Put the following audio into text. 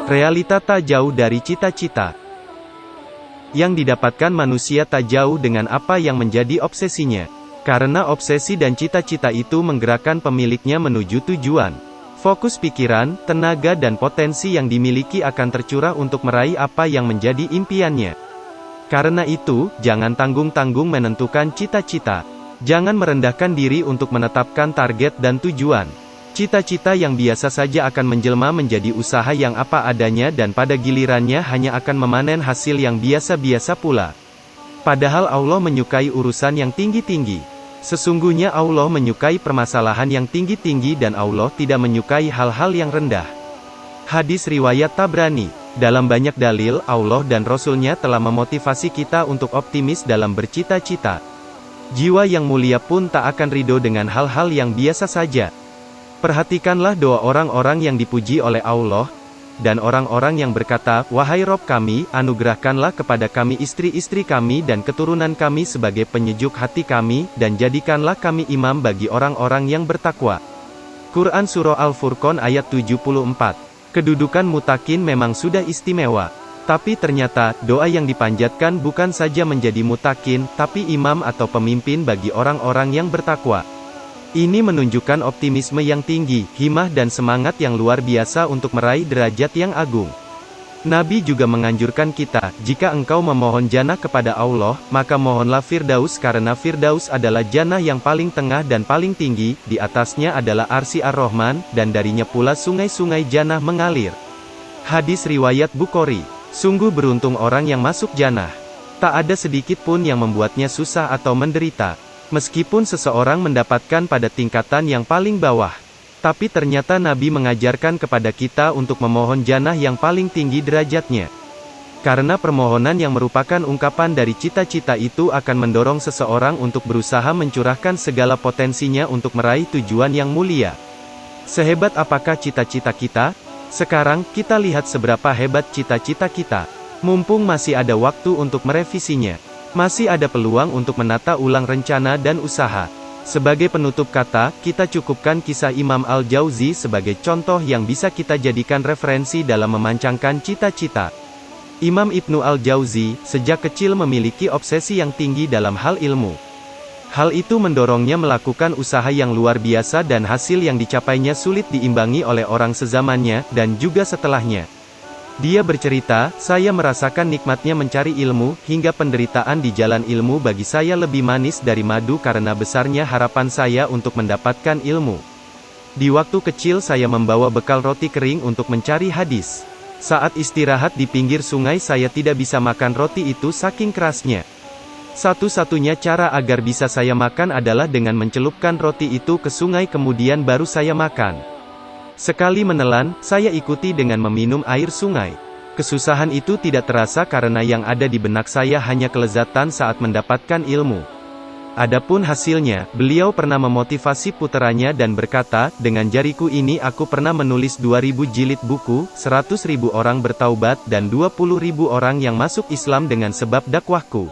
Realita tak jauh dari cita-cita. Yang didapatkan manusia tak jauh dengan apa yang menjadi obsesinya. Karena obsesi dan cita-cita itu menggerakkan pemiliknya menuju tujuan. Fokus pikiran, tenaga dan potensi yang dimiliki akan tercurah untuk meraih apa yang menjadi impiannya. Karena itu, jangan tanggung-tanggung menentukan cita-cita. Jangan merendahkan diri untuk menetapkan target dan tujuan. Cita-cita yang biasa saja akan menjelma menjadi usaha yang apa adanya dan pada gilirannya hanya akan memanen hasil yang biasa-biasa pula. Padahal Allah menyukai urusan yang tinggi-tinggi. Sesungguhnya Allah menyukai permasalahan yang tinggi-tinggi dan Allah tidak menyukai hal-hal yang rendah. Hadis riwayat Tabrani. Dalam banyak dalil, Allah dan Rasul-Nya telah memotivasi kita untuk optimis dalam bercita-cita. Jiwa yang mulia pun tak akan ridho dengan hal-hal yang biasa saja. Perhatikanlah doa orang-orang yang dipuji oleh Allah, dan orang-orang yang berkata, "Wahai Rob kami, anugerahkanlah kepada kami istri-istri kami dan keturunan kami sebagai penyejuk hati kami, dan jadikanlah kami imam bagi orang-orang yang bertakwa." Quran Surah Al-Furqan ayat 74. Kedudukan mutakin memang sudah istimewa. Tapi ternyata, doa yang dipanjatkan bukan saja menjadi mutakin, tapi imam atau pemimpin bagi orang-orang yang bertakwa. Ini menunjukkan optimisme yang tinggi, himmah dan semangat yang luar biasa untuk meraih derajat yang agung. Nabi juga menganjurkan kita, jika engkau memohon jannah kepada Allah, maka mohonlah Firdaus karena Firdaus adalah jannah yang paling tengah dan paling tinggi, di atasnya adalah Arsy Ar-Rahman, dan darinya pula sungai-sungai jannah mengalir. Hadis riwayat Bukhari. Sungguh beruntung orang yang masuk jannah. Tak ada sedikit pun yang membuatnya susah atau menderita. Meskipun seseorang mendapatkan pada tingkatan yang paling bawah. Tapi ternyata Nabi mengajarkan kepada kita untuk memohon jannah yang paling tinggi derajatnya. Karena permohonan yang merupakan ungkapan dari cita-cita itu akan mendorong seseorang untuk berusaha mencurahkan segala potensinya untuk meraih tujuan yang mulia. Sehebat apakah cita-cita kita? Sekarang, kita lihat seberapa hebat cita-cita kita. Mumpung masih ada waktu untuk merevisinya. Masih ada peluang untuk menata ulang rencana dan usaha. Sebagai penutup kata, kita cukupkan kisah Imam Al-Jauzi sebagai contoh yang bisa kita jadikan referensi dalam memancangkan cita-cita. Imam Ibnu Al-Jauzi, sejak kecil memiliki obsesi yang tinggi dalam hal ilmu. Hal itu mendorongnya melakukan usaha yang luar biasa dan hasil yang dicapainya sulit diimbangi oleh orang sezamannya, dan juga setelahnya. Dia bercerita, "Saya merasakan nikmatnya mencari ilmu, hingga penderitaan di jalan ilmu bagi saya lebih manis dari madu karena besarnya harapan saya untuk mendapatkan ilmu. Di waktu kecil saya membawa bekal roti kering untuk mencari hadis. Saat istirahat di pinggir sungai saya tidak bisa makan roti itu saking kerasnya. Satu-satunya cara agar bisa saya makan adalah dengan mencelupkan roti itu ke sungai kemudian baru saya makan. Sekali menelan, saya ikuti dengan meminum air sungai. Kesusahan itu tidak terasa karena yang ada di benak saya hanya kelezatan saat mendapatkan ilmu." Adapun hasilnya, beliau pernah memotivasi puteranya dan berkata, "Dengan jariku ini aku pernah menulis 2000 jilid buku, 100.000 orang bertaubat dan 20.000 orang yang masuk Islam dengan sebab dakwahku.